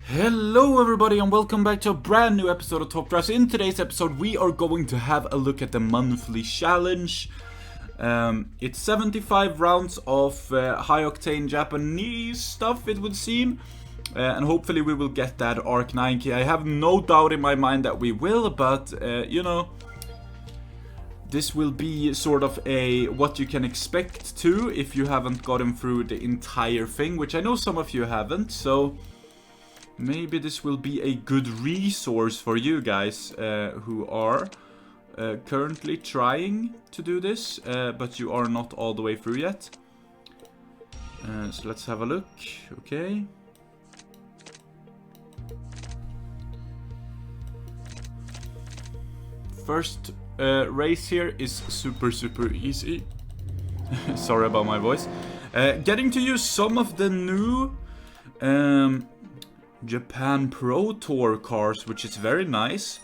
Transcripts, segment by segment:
Hello everybody and welcome back to a brand new episode of Top Drives. In today's episode we are going to have a look at the monthly challenge. It's 75 rounds of high-octane Japanese stuff, it would seem. And hopefully we will get that Arc 9 key. I have no doubt in my mind that we will, but you know, this will be sort of a what you can expect to if you haven't gotten through the entire thing, which I know some of you haven't, so maybe this will be a good resource for you guys who are currently trying to do this, but you are not all the way through yet. So let's have a look. Okay. First race here is super easy. Sorry about my voice. Getting to use some of the new Japan Pro Tour cars, which is very nice.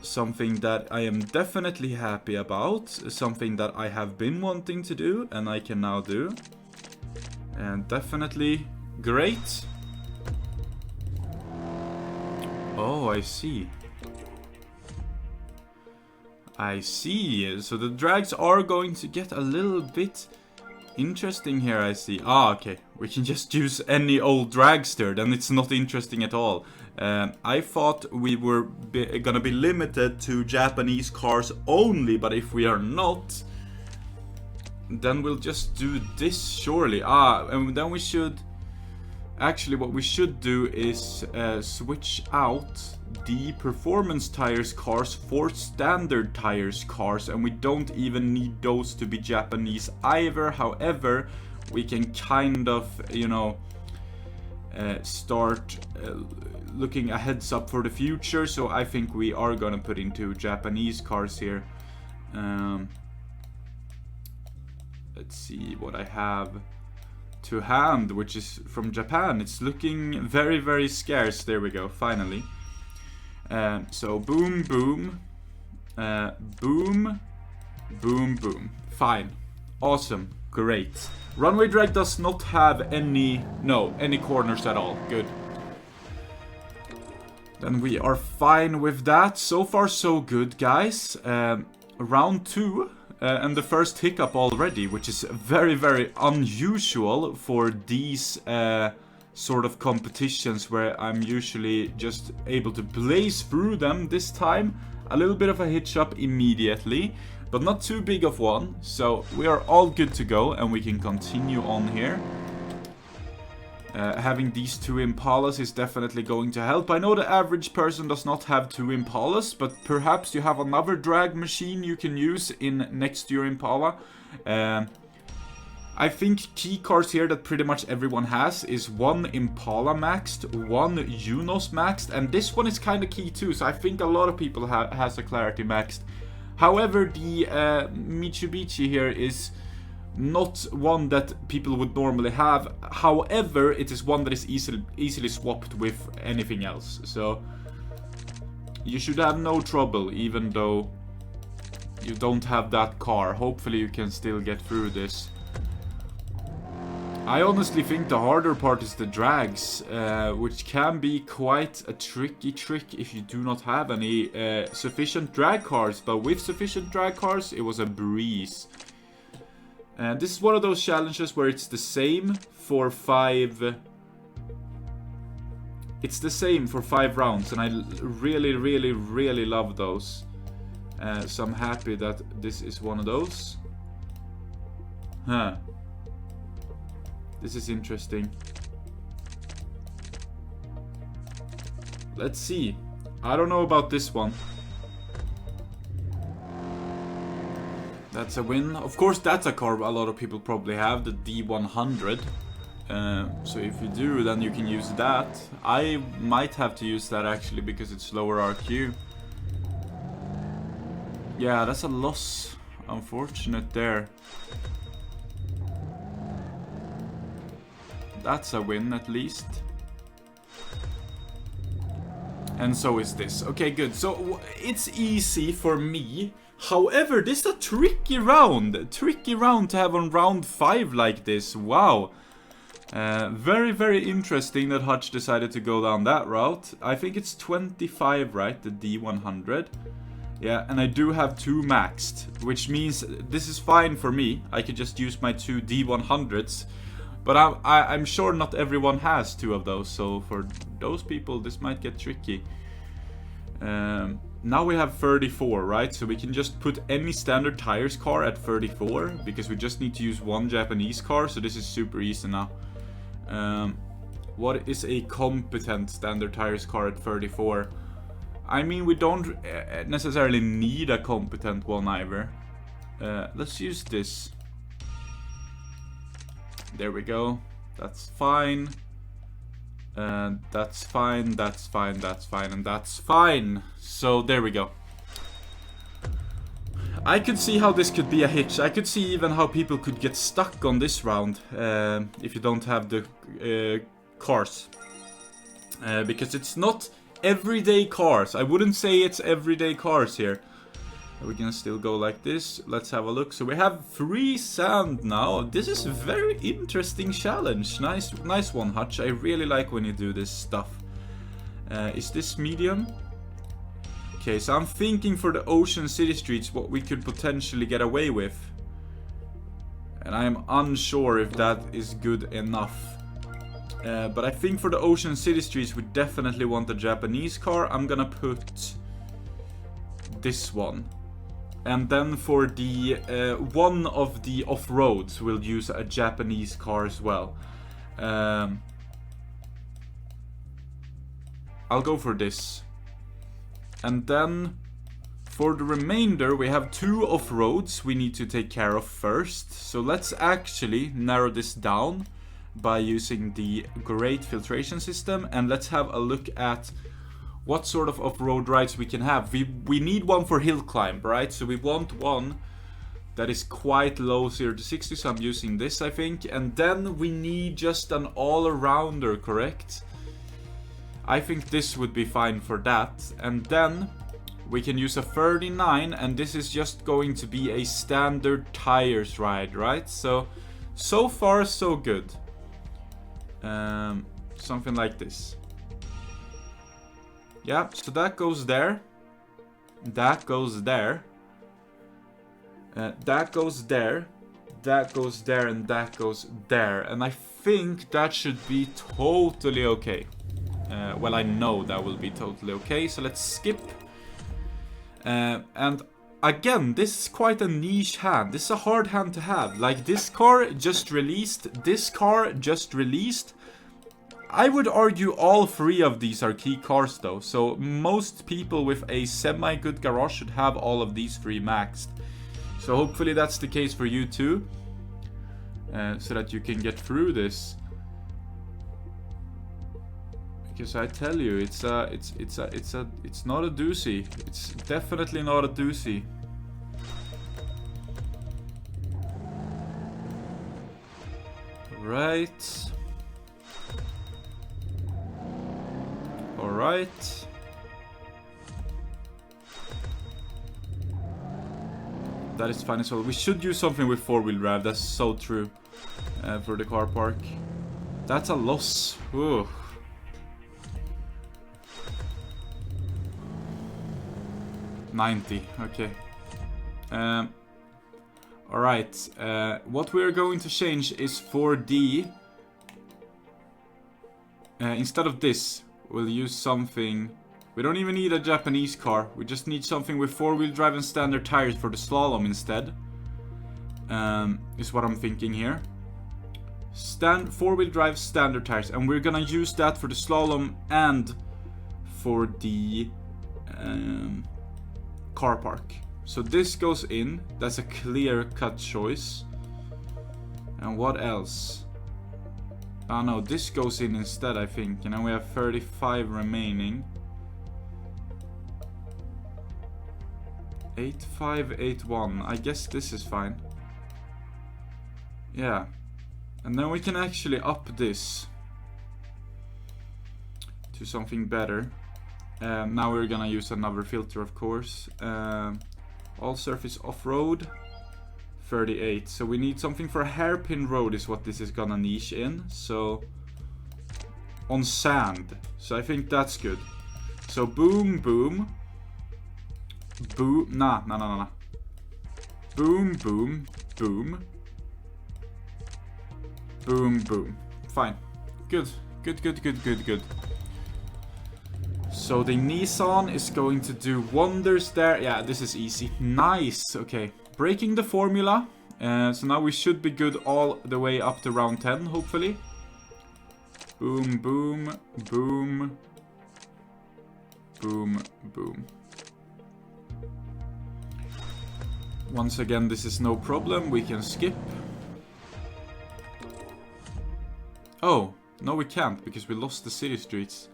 Something that I am definitely happy about. Something that I have been wanting to do and I can now do. And definitely great. Oh, I see. I see. So the drags are going to get a little bit interesting here, I see. Ah, okay. We can just use any old dragster, then it's not interesting at all. I thought we were gonna be limited to Japanese cars only, but if we are not, then we'll just do this, surely. Ah, and then we should... Actually, what we should do is switch out the performance tires cars for standard tires cars, and we don't even need those to be Japanese either. However, we can kind of, you know, start looking a heads up for the future. So I think we are gonna put into Japanese cars here. Let's see what I have to hand, which is from Japan. It's looking very scarce. There we go, finally. So boom, boom, boom, boom, boom. Fine, awesome, great. Runway drag does not have any corners at all. Good. Then we are fine with that. So far so good, guys. Round 2. And the first hiccup already, which is very unusual for these sort of competitions where I'm usually just able to blaze through them. This time, a little bit of a hitch-up immediately, but not too big of one. So we are all good to go, and we can continue on here. Having these two Impalas is definitely going to help. I know the average person does not have two Impalas, but perhaps you have another drag machine you can use in next to your Impala. I think key cars here that pretty much everyone has is one Impala maxed, one Junos maxed, and this one is kind of key too, so I think a lot of people has a Clarity maxed. However, the Mitsubishi here is not one that people would normally have. However, it is one that is easily swapped with anything else. So you should have no trouble, even though you don't have that car. Hopefully you can still get through this. I honestly think the harder part is the drags, which can be quite a tricky trick if you do not have any sufficient drag cars. But with sufficient drag cars, it was a breeze. And this is one of those challenges where it's the same for 5... It's the same for 5 rounds, and I really love those. So I'm happy that this is one of those. Huh. This is interesting. Let's see. I don't know about this one. That's a win. Of course, that's a car a lot of people probably have, the D100. So if you do, then you can use that. I might have to use that actually because it's lower RQ. Yeah, that's a loss. Unfortunate there. That's a win at least. And so is this. Okay, good. So it's easy for me. However, this is a tricky round. Tricky round to have on round 5 like this. Wow. Very, very interesting that Hutch decided to go down that route. I think it's 25, right? The D100. Yeah, and I do have 2 maxed, which means this is fine for me. I could just use my 2 D100s. But I'm sure not everyone has 2 of those, so for those people this might get tricky. Now we have 34, right? So we can just put any standard tires car at 34, because we just need to use 1 Japanese car, so this is super easy now. What is a competent standard tires car at 34? I mean, we don't necessarily need a competent one either. Let's use this. There we go. That's fine. That's fine, that's fine, that's fine, and that's fine. So there we go. I could see how this could be a hitch. I could see even how people could get stuck on this round if you don't have the cars. Because it's not everyday cars. I wouldn't say it's everyday cars here. We're gonna still go like this. Let's have a look. So we have 3 sand now. This is a very interesting challenge. Nice one, Hutch. I really like when you do this stuff. Is this medium? Okay, so I'm thinking for the Ocean City streets what we could potentially get away with. And I am unsure if that is good enough. But I think for the Ocean City streets we definitely want a Japanese car. I'm gonna put this one. And then for the one of the off-roads we'll use a Japanese car as well. I'll go for this. And then for the remainder we have 2 off-roads we need to take care of first. So let's actually narrow this down by using the great filtration system, and let's have a look at what sort of off-road rides we can have. We need one for hill climb, right? So we want one that is quite low, 0 to 60, so I'm using this, I think. And then we need just an all-arounder, correct? I think this would be fine for that. And then we can use a 39, and this is just going to be a standard tires ride, right? So far so good. Something like this. Yeah, so that goes there. That goes there. That goes there. That goes there, and that goes there. And I think that should be totally okay. Well, I know that will be totally okay, so let's skip. And again, this is quite a niche hand. This is a hard hand to have. Like, this car just released. This car just released. I would argue all 3 of these are key cars though. So most people with a semi-good garage should have all of these 3 maxed. So hopefully that's the case for you too. So that you can get through this. Because I tell you, it's not a doozy. It's definitely not a doozy. Right. Alright. That is fine as well. We should use something with 4-wheel drive. That's so true. For the car park. That's a loss. Ooh. $90. Okay. Alright. What we're going to change is for the... instead of this, we'll use something... We don't even need a Japanese car. We just need something with 4-wheel drive and standard tires for the slalom instead. Is what I'm thinking here. 4-wheel drive, standard tires. And we're gonna use that for the slalom and for the car park. So this goes in. That's a clear-cut choice. And what else? Oh no, this goes in instead, I think. And then we have 35 remaining. 8581. I guess this is fine. Yeah. And then we can actually up this to something better. Now we're gonna use another filter, of course. All surface off-road. 38. So we need something for hairpin road is what this is gonna niche in. So on sand. So I think that's good. So boom, boom. Boom. Nah. Boom, boom, boom. Boom, boom. Fine. Good. Good. So the Nissan is going to do wonders there. Yeah, this is easy. Nice. Okay. Breaking the formula. So now we should be good all the way up to round 10, hopefully. Boom, boom, boom. Boom, boom. Once again, this is no problem. We can skip. Oh, no we can't, because we lost the city streets.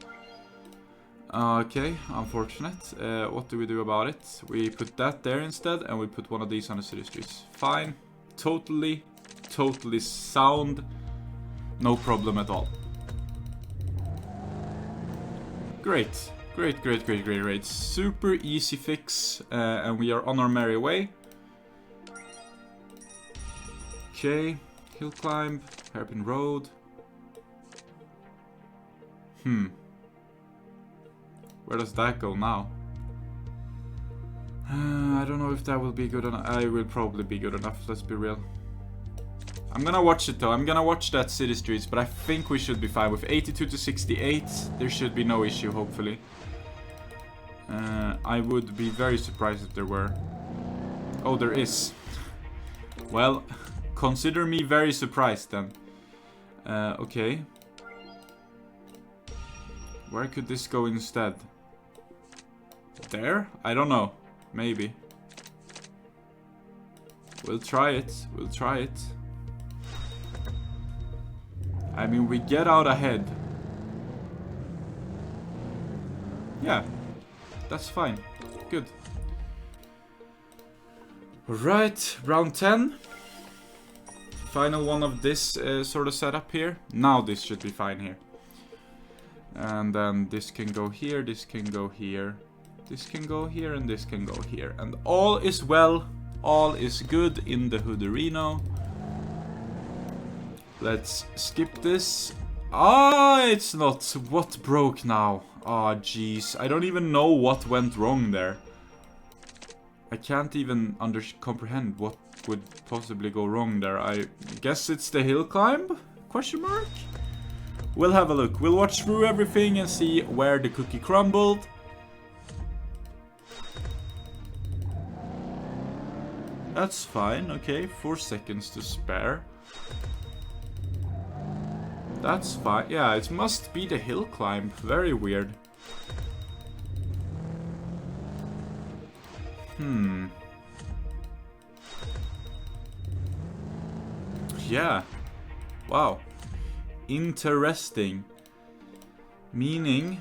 Okay, unfortunate. What do we do about it? We put that there instead, and we put one of these on the city streets. Fine. Totally sound. No problem at all. Great. Super easy fix, and we are on our merry way. Okay, hill climb, hairpin road. Where does that go now? I don't know if that will be good enough. I will probably be good enough, let's be real. I'm gonna watch it though. I'm gonna watch that city streets, but I think we should be fine. With 82 to 68, there should be no issue, hopefully. I would be very surprised if there were. Oh, there is. Well, consider me very surprised then. Okay. Where could this go instead? There? I don't know. Maybe. We'll try it. I mean, we get out ahead. Yeah. That's fine. Good. Right, round 10. Final one of this sort of setup here. Now this should be fine here. And then this can go here, this can go here. This can go here, and this can go here. And all is well, all is good in the Hooderino. Let's skip this. Ah, it's not. What broke now? Ah, jeez. I don't even know what went wrong there. I can't even comprehend what would possibly go wrong there. I guess it's the hill climb? Question mark? We'll have a look. We'll watch through everything and see where the cookie crumbled. That's fine. Okay, 4 seconds to spare. That's fine. Yeah, it must be the hill climb. Very weird. Yeah. Wow. Interesting. Meaning...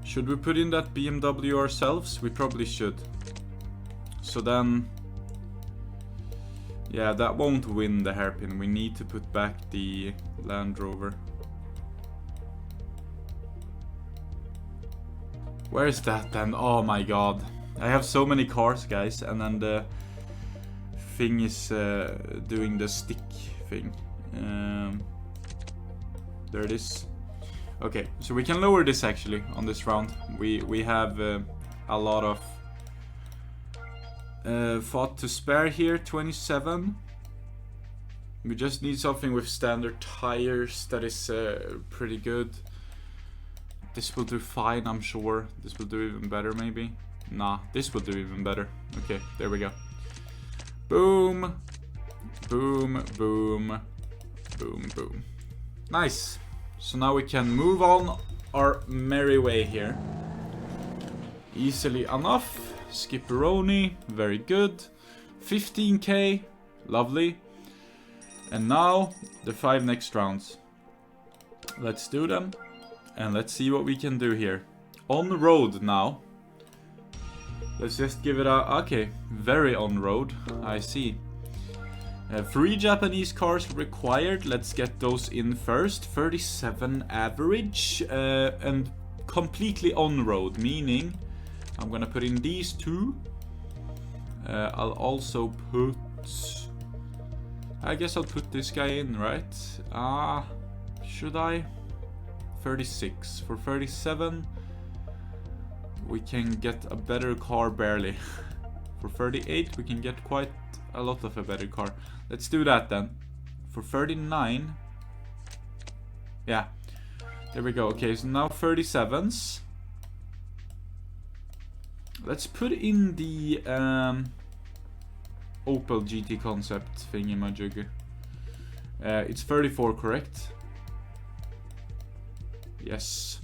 Should we put in that BMW ourselves? We probably should. So then... Yeah, that won't win the hairpin. We need to put back the Land Rover. Where is that then? Oh my god. I have so many cars, guys. And then the thing is doing the stick thing. There it is. Okay, so we can lower this actually on this round. We have a lot of thought to spare here. 27. We just need something with standard tires that is pretty good. This will do fine, I'm sure. This will do even better, maybe. Nah, this will do even better. Okay, there we go. Boom. Boom, boom. Boom, boom. Nice. So now we can move on our merry way here. Easily enough. Skipperoni, very good. 15k, lovely. And now, the 5 next rounds. Let's do them. And let's see what we can do here. On the road now. Let's just give it a... Okay, very on road, I see. 3 Japanese cars required. Let's get those in first. 37 average and completely on-road, meaning I'm gonna put in these 2. I'll also put... I guess I'll put this guy in, right? Should I? 36. For 37, we can get a better car barely. For 38, we can get quite a lot of a better car. Let's do that then. For 39, yeah, there we go. Okay, so now 37s. Let's put in the Opel GT concept thingy-majigger. It's 34, correct? Yes.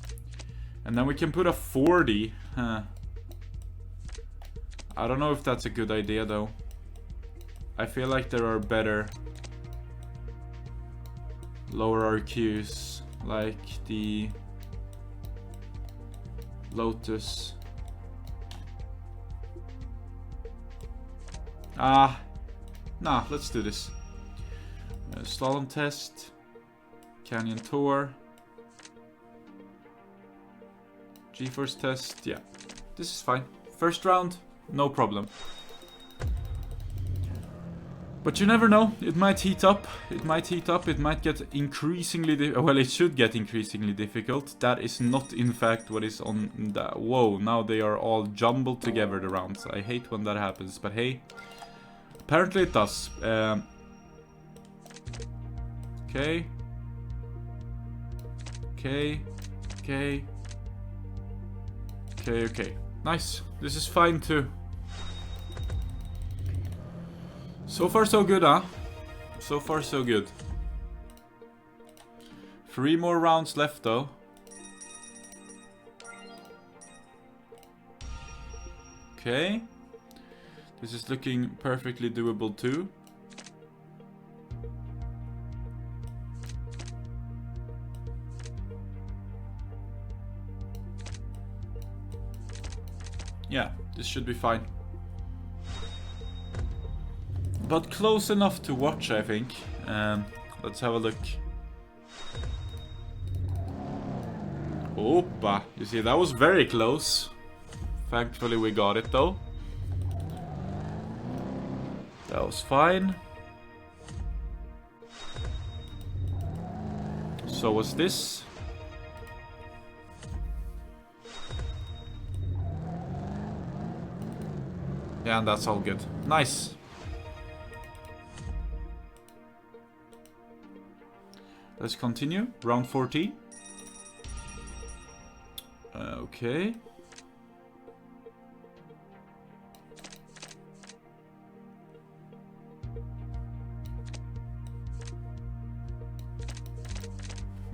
And then we can put a 40. I don't know if that's a good idea though. I feel like there are better lower RQs, like the Lotus. Nah, let's do this. Slalom test, Canyon Tour, G-force test. Yeah, this is fine. First round, no problem. But you never know, it might heat up, it might get increasingly, well, it should get increasingly difficult. That is not in fact what is on the, whoa, now they are all jumbled together, the rounds. I hate when that happens, but hey, apparently it does. Okay. Nice, this is fine too. So far so good, huh? So far so good. 3 more rounds left though. Okay. This is looking perfectly doable too. Yeah, this should be fine. But close enough to watch, I think. Let's have a look. Opa! You see, that was very close. Thankfully we got it though. That was fine. So was this. Yeah, and that's all good. Nice. Let's continue. Round 14. Okay.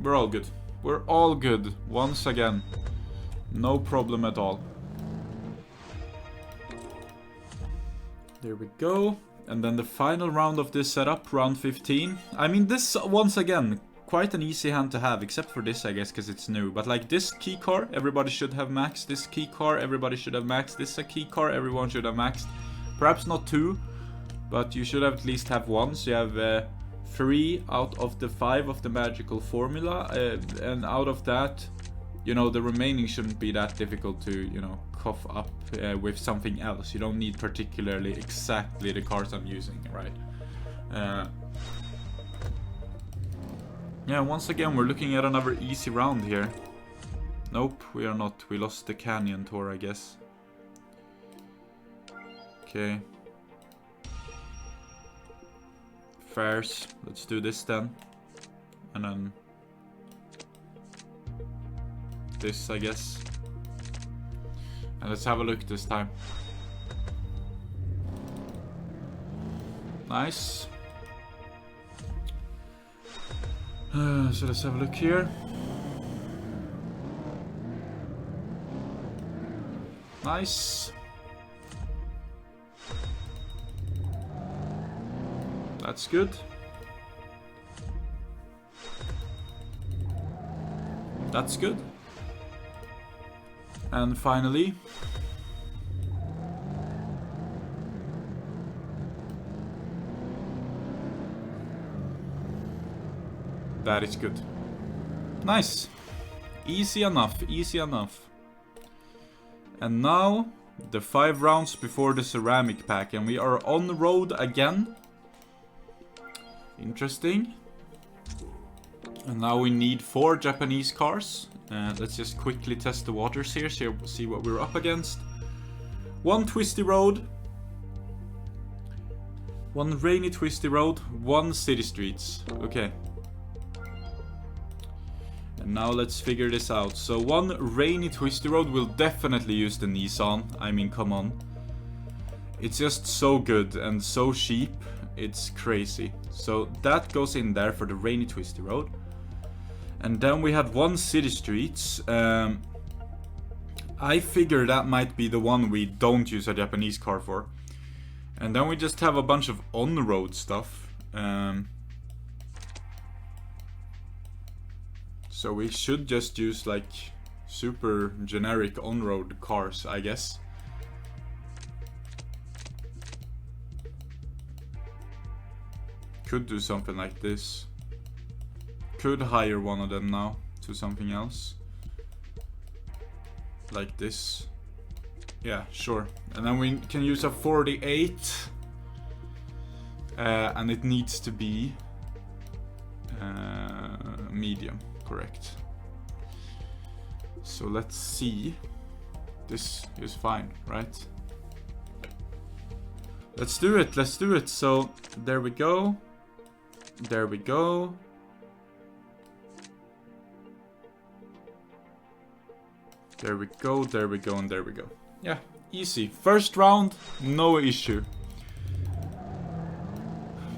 We're all good. We're all good. Once again. No problem at all. There we go. And then the final round of this setup, round 15. I mean, this, once again, quite an easy hand to have, except for this, I guess, because it's new. But like this key car, everybody should have maxed. This key car, everybody should have maxed. This is a key car, everyone should have maxed. Perhaps not 2, but you should have at least have 1. So you have 3 out of the 5 of the magical formula. And out of that, you know, the remaining shouldn't be that difficult to, you know, cough up with something else. You don't need particularly exactly the cars I'm using, right? Yeah, once again, we're looking at another easy round here. Nope, we are not. We lost the Canyon Tour, I guess. Okay. Fairs. Let's do this then. And then this, I guess. And let's have a look this time. Nice. So let's have a look here. Nice. That's good. That's good. And finally, That is good. Nice. Easy enough, easy enough. And now, the 5 rounds before the ceramic pack, and we are on the road again. Interesting. And now we need 4 Japanese cars. Let's just quickly test the waters here, see what we're up against. 1 twisty road. 1 rainy twisty road, 1 city streets. Okay. And now let's figure this out. So 1 rainy twisty road will definitely use the Nissan. I mean, come on. It's just so good and so cheap. It's crazy. So that goes in there for the rainy twisty road. And then we had 1 city streets. I figure that might be the one we don't use a Japanese car for. And then we just have a bunch of on-road stuff. So we should just use like super generic on-road cars, I guess. Could do something like this. Could hire one of them now to something else. Like this. Yeah, sure. And then we can use a 48. And it needs to be medium, correct. So let's see. This is fine, right? Let's do it, let's do it. So there we go. There we go. There we go, there we go, and there we go. Yeah, easy. First round, no issue.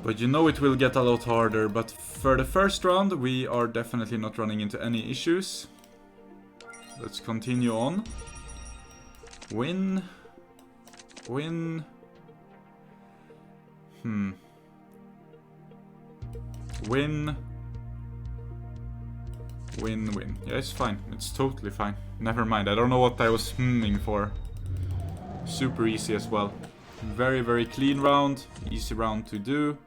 But you know it will get a lot harder. But for the first round, we are definitely not running into any issues. Let's continue on. Win. Win. Win. Win, win. Yeah, it's fine. It's totally fine. Never mind. I don't know what I was for. Super easy as well. Very, very clean round. Easy round to do.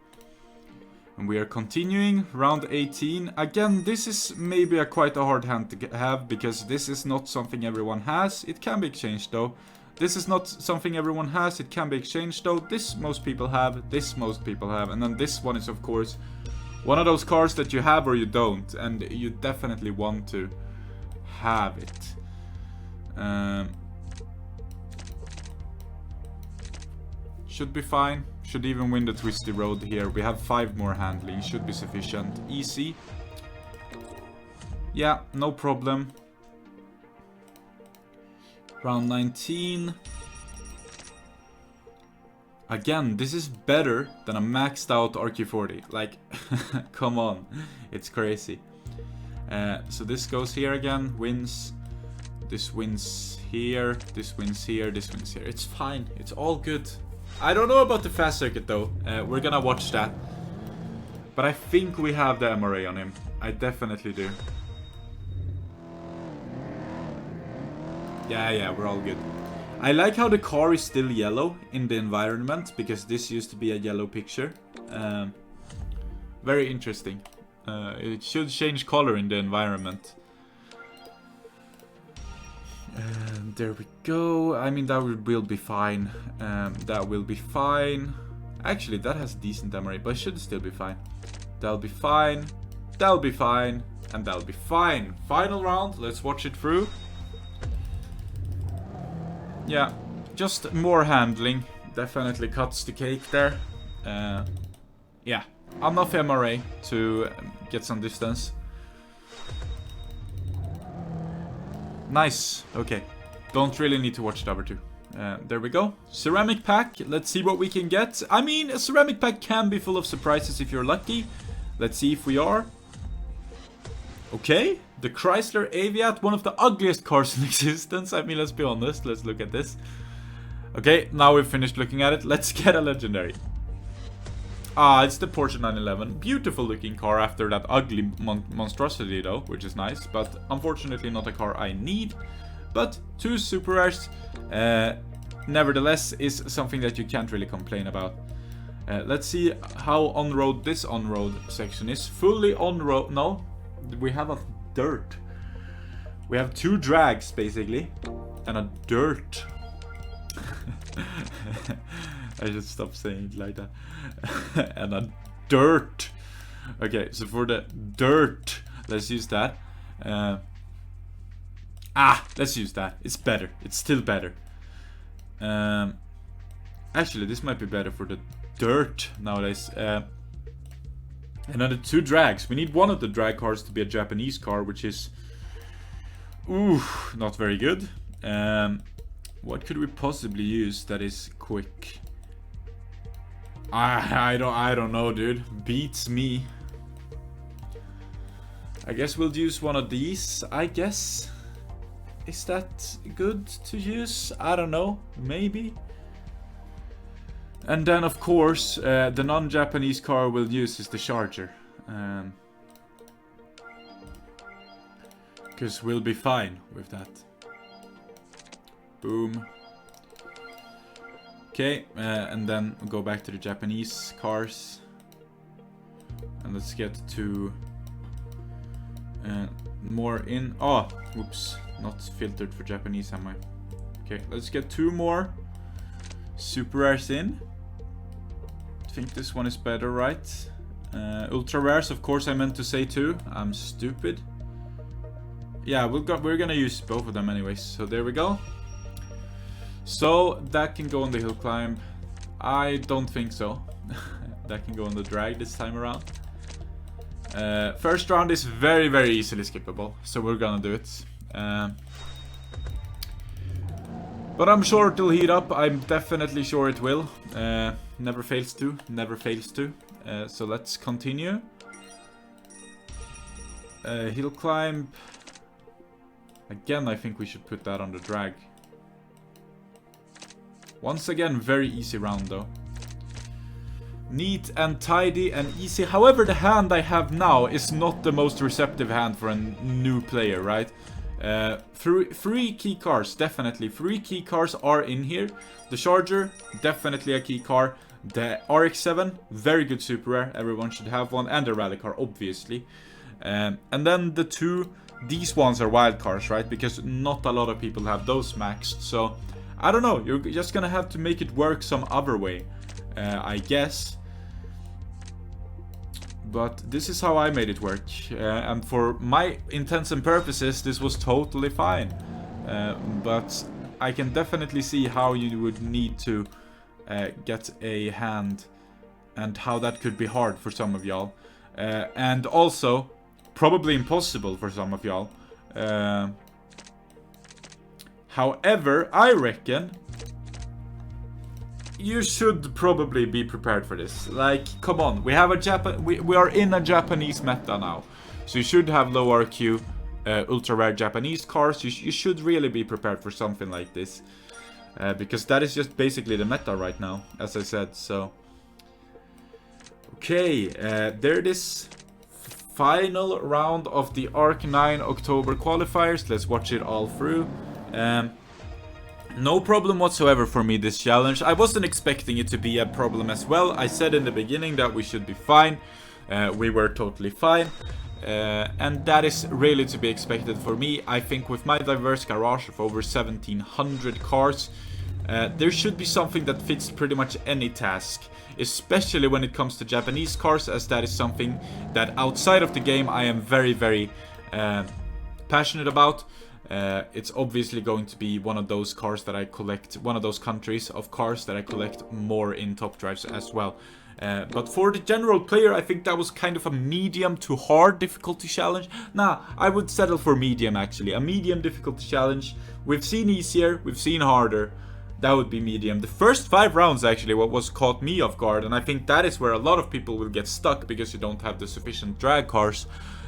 And we are continuing. Round 18. Again, this is maybe quite a hard hand to have, because this is not something everyone has. It can be exchanged though. This is not something everyone has. It can be exchanged though. This most people have. This most people have. And then this one is of course one of those cars that you have or you don't. And you definitely want to have it. Should be fine. Should even win the twisty road here. We have 5 more handling. Should be sufficient. Easy. Yeah, no problem. Round 19. Again, this is better than a maxed out RQ40. Like, come on. It's crazy. So this goes here again. Wins. This wins here. This wins here. This wins here. It's fine. It's all good. I don't know about the fast circuit though. We're gonna watch that. But I think we have the MRA on him. I definitely do. Yeah, we're all good. I like how the car is still yellow in the environment, because this used to be a yellow picture. Very interesting. It should change color in the environment. There we go. I mean, that will be fine. That will be fine. Actually, that has decent MRA, but it should still be fine. That'll be fine. That'll be fine. And that'll be fine. Final round. Let's watch it through. Yeah, just more handling. Definitely cuts the cake there. Yeah, enough MRA to get some distance. Nice. Okay. Don't really need to watch the other two. There we go. Ceramic pack. Let's see what we can get. I mean, a ceramic pack can be full of surprises if you're lucky. Let's see if we are. Okay. The Chrysler Aviat, one of the ugliest cars in existence. I mean, let's be honest. Let's look at this. Okay, now we've finished looking at it. Let's get a legendary. Ah, it's the Porsche 911. Beautiful looking car after that ugly monstrosity though, which is nice. But unfortunately not a car I need. But 2 super rares, nevertheless, is something that you can't really complain about. Let's see how on-road this on-road section is. Fully on-road. No, we have a dirt. We have 2 drags basically, and a dirt. I should stop saying it like that. And a dirt. Okay, so for the dirt, let's use that. Let's use that. It's better. It's still better. Actually, this might be better for the dirt nowadays. Another 2 drags. We need one of the drag cars to be a Japanese car, which is not very good. What could we possibly use that is quick? I don't know, dude. Beats me. I guess we'll use one of these, I guess. Is that good to use? I don't know. Maybe. And then, of course, the non-Japanese car we'll use is the Charger. Because we'll be fine with that. Boom. Okay, and then we'll go back to the Japanese cars. And let's get to more in... Oh, whoops. Not filtered for Japanese, am I? Okay, let's get 2 more super rares in. I think this one is better, right? Ultra rares, of course, I meant to say 2. I'm stupid. Yeah, we're gonna use both of them anyways. So there we go. So that can go on the hill climb. I don't think so. That can go on the drag this time around. First round is very, very easily skippable, so we're gonna do it. But I'm sure it'll heat up. I'm definitely sure it will. Never fails to. Never fails to. So let's continue. Hill climb. Again, I think we should put that on the drag. Once again, very easy round though. Neat and tidy and easy. However, the hand I have now is not the most receptive hand for a new player, right? 3 key cars, definitely. 3 key cars are in here. The Charger, definitely a key car. The RX-7, very good super rare. Everyone should have one. And the rally car, obviously. And then the 2, these ones are wild cars, right? Because not a lot of people have those maxed. So, I don't know. You're just gonna have to make it work some other way, I guess. But this is how I made it work. And for my intents and purposes, this was totally fine. But I can definitely see how you would need to get a hand. And how that could be hard for some of y'all. And also, probably impossible for some of y'all. However, I reckon you should probably be prepared for this. Like, come on, we have a we are in a Japanese meta now, so you should have low RQ, ultra rare Japanese cars. You should really be prepared for something like this, because that is just basically the meta right now, as I said. So, okay, there it is. Final round of the Arc 9 October qualifiers. Let's watch it all through. No problem whatsoever for me, this challenge. I wasn't expecting it to be a problem as well. I said in the beginning that we should be fine. We were totally fine. And that is really to be expected for me. I think with my diverse garage of over 1700 cars, there should be something that fits pretty much any task. Especially when it comes to Japanese cars, as that is something that outside of the game I am very, very passionate about. It's obviously going to be one of those cars that I collect, one of those countries of cars that I collect more in top drives as well. But for the general player, I think that was kind of a medium to hard difficulty challenge. Nah, I would settle for medium actually. A medium difficulty challenge. We've seen easier, we've seen harder. That would be medium. The first 5 rounds actually what was caught me off guard, and I think that is where a lot of people will get stuck because you don't have the sufficient drag cars.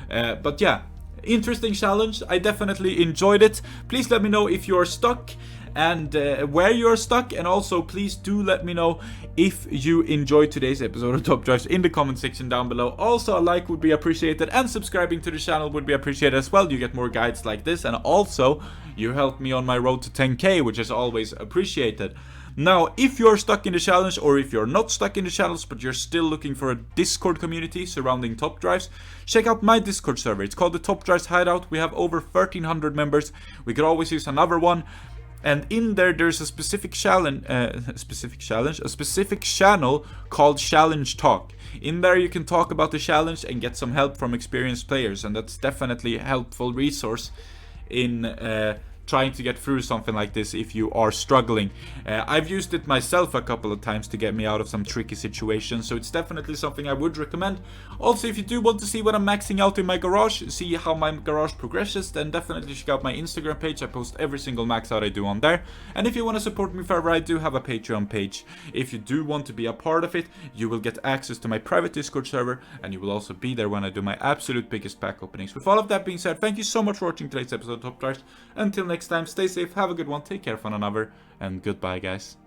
But yeah, interesting challenge. I definitely enjoyed it. Please let me know if you're stuck and where you're stuck, and also please do let me know if you enjoyed today's episode of Top Drives in the comment section down below. Also, a like would be appreciated, and subscribing to the channel would be appreciated as well. You get more guides like this, and also you help me on my road to 10k, which is always appreciated. Now, if you're stuck in the challenge, or if you're not stuck in the challenge but you're still looking for a Discord community surrounding top drives, check out my Discord server. It's called the Top Drives Hideout. We have over 1,300 members. We could always use another one. And in there's a specific challenge, a specific channel called Challenge Talk. In there you can talk about the challenge and get some help from experienced players, and that's definitely a helpful resource in trying to get through something like this if you are struggling. I've used it myself a couple of times to get me out of some tricky situations, so it's definitely something I would recommend. Also, if you do want to see what I'm maxing out in my garage, see how my garage progresses, then definitely check out my Instagram page. I post every single max out I do on there. And if you want to support me further, I do have a Patreon page. If you do want to be a part of it, you will get access to my private Discord server, and you will also be there when I do my absolute biggest pack openings. With all of that being said, thank you so much for watching today's episode of Top Drives. Until next time, stay safe, have a good one, take care of one another, and goodbye, guys.